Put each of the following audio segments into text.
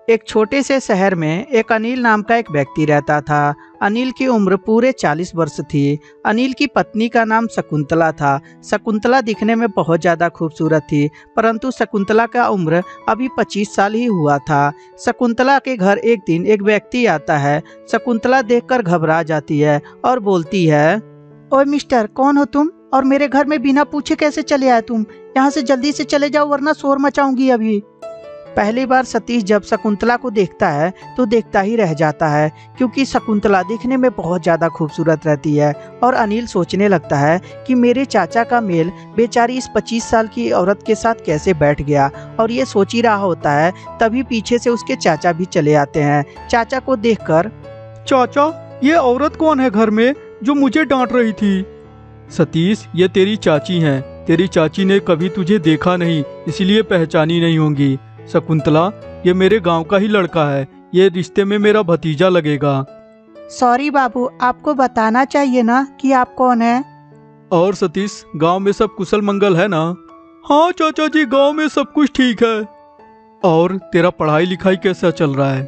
एक छोटे से शहर में एक अनिल नाम का एक व्यक्ति रहता था। अनिल की उम्र पूरे 40 वर्ष थी। अनिल की पत्नी का नाम शकुंतला था। शकुंतला दिखने में बहुत ज़्यादा खूबसूरत थी, परंतु शकुंतला का उम्र अभी 25 साल ही हुआ था। शकुंतला के घर एक दिन एक व्यक्ति आता है। शकुंतला देखकर घबरा जाती है और बोलती है, ओए मिस्टर, कौन हो तुम और मेरे घर में बिना पूछे कैसे चले आए तुम? यहाँ से जल्दी से चले जाओ वरना शोर मचाऊंगी अभी। पहली बार सतीश जब शकुंतला को देखता है तो देखता ही रह जाता है, क्योंकि शकुंतला दिखने में बहुत ज़्यादा खूबसूरत रहती है। और अनिल सोचने लगता है कि मेरे चाचा का मेल बेचारी इस 25 साल की औरत के साथ कैसे बैठ गया। और ये सोच ही रहा होता है, तभी पीछे से उसके चाचा भी चले आते हैं। चाचा को देखकर, चाचा, ये औरत कौन है घर में जो मुझे डांट रही थी? सतीश, ये तेरी चाची हैं। तेरी चाची ने कभी तुझे देखा नहीं, इसलिए पहचानी नहीं होंगी। शकुंतला, ये मेरे गांव का ही लड़का है। ये रिश्ते में मेरा भतीजा लगेगा। सॉरी बाबू, आपको बताना चाहिए ना कि आप कौन है। और सतीश, गांव में सब कुशल मंगल है ना? हाँ चाचा जी, गांव में सब कुछ ठीक है। और तेरा पढ़ाई लिखाई कैसा चल रहा है?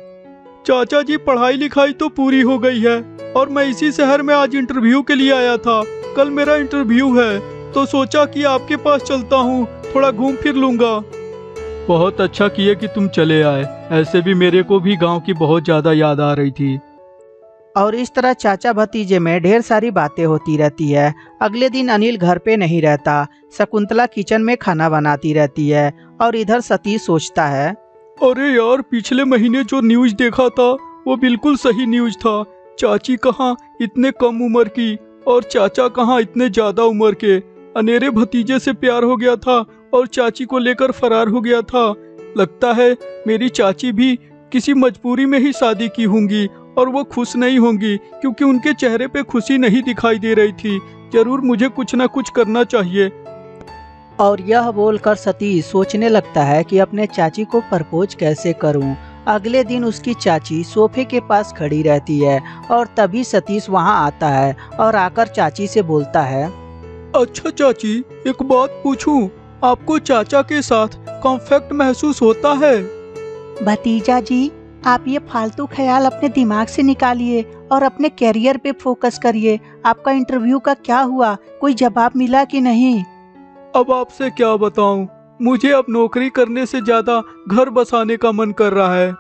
चाचा जी, पढ़ाई लिखाई तो पूरी हो गई है और मैं इसी शहर में आज इंटरव्यू के लिए आया था। कल मेरा इंटरव्यू है तो सोचा कि आपके पास चलता हूँ, थोड़ा घूम फिर लूंगा। बहुत अच्छा किए कि तुम चले आए। ऐसे भी मेरे को भी गांव की बहुत ज़्यादा याद आ रही थी। और इस तरह चाचा भतीजे में ढेर सारी बातें होती रहती है। अगले दिन अनिल घर पे नहीं रहता। शकुंतला किचन में खाना बनाती रहती है और इधर सतीश सोचता है, अरे यार, पिछले महीने जो न्यूज़ देखा था वो बिल्कुल सही न्यूज़ था। चाची कहाँ इतने कम उम्र की और चाचा कहाँ इतने ज़्यादा उम्र के। अनेरे भतीजे से प्यार हो गया था और चाची को लेकर फरार हो गया था। लगता है मेरी चाची भी किसी मजबूरी में ही शादी की होंगी और वो खुश नहीं होंगी, क्योंकि उनके चेहरे पे खुशी नहीं दिखाई दे रही थी। जरूर मुझे कुछ ना कुछ करना चाहिए। और यह बोलकर सतीश सोचने लगता है कि अपने चाची को प्रपोज कैसे करूं। अगले दिन उसकी चाची सोफे के पास खड़ी रहती है और तभी सतीश वहां आता है और आकर चाची से बोलता है, अच्छा चाची, एक बात पूछूं? आपको चाचा के साथ कॉन्फ्लिक्ट महसूस होता है? भतीजा जी, आप ये फालतू ख्याल अपने दिमाग से निकालिए और अपने कैरियर पे फोकस करिए। आपका इंटरव्यू का क्या हुआ? कोई जवाब मिला कि नहीं? अब आपसे क्या बताऊं, मुझे अब नौकरी करने से ज्यादा घर बसाने का मन कर रहा है।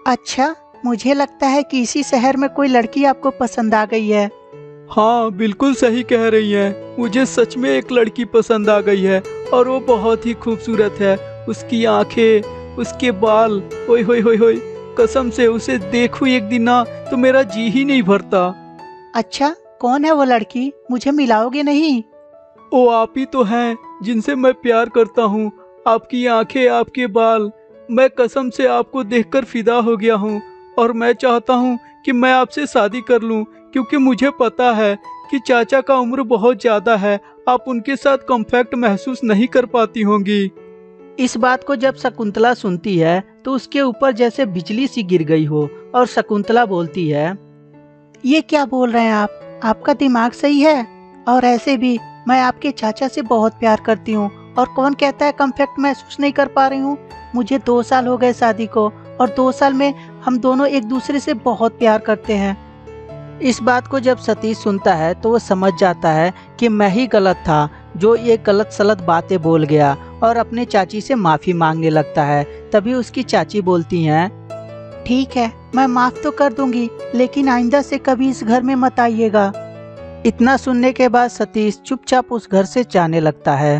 अच्छा, मुझे लगता है कि इसी शहर में कोई लड़की आपको पसंद आ गई है। हाँ, बिल्कुल सही कह रही हैं। मुझे सच में एक लड़की पसंद आ गई है और वो बहुत ही खूबसूरत है। उसकी आंखें, उसके बाल, ओए होए होए होए, कसम से उसे देखूं एक दिन ना तो मेरा जी ही नहीं भरता। अच्छा, कौन है वो लड़की? मुझे मिलाओगे नहीं? वो आप ही तो हैं जिनसे मैं प्यार करता हूँ। आपकी आंखें, आपके बाल, मैं कसम से आपको देखकर फिदा हो गया हूँ और मैं चाहता हूँ कि मैं आपसे शादी कर लूँ, क्योंकि मुझे पता है कि चाचा का उम्र बहुत ज़्यादा है। आप उनके साथ कॉन्फ्लिक्ट महसूस नहीं कर पाती होंगी। इस बात को जब शकुंतला सुनती है तो उसके ऊपर जैसे बिजली सी गिर गई हो और शकुंतला बोलती है, ये क्या बोल रहे हैं आप? आपका दिमाग सही है? और ऐसे भी मैं आपके चाचा से बहुत प्यार करती हूँ और कौन कहता है कॉन्फ्लिक्ट महसूस नहीं कर पा रही हूँ? मुझे 2 साल हो गए शादी को और 2 साल में हम दोनों एक दूसरे से बहुत प्यार करते हैं। इस बात को जब सतीश सुनता है तो वो समझ जाता है कि मैं ही गलत था जो ये गलत सलत बातें बोल गया और अपने चाची से माफ़ी मांगने लगता है। तभी उसकी चाची बोलती हैं, ठीक है, मैं माफ़ तो कर दूंगी, लेकिन आइंदा से कभी इस घर में मत आइएगा। इतना सुनने के बाद सतीश चुपचाप उस घर से जाने लगता है।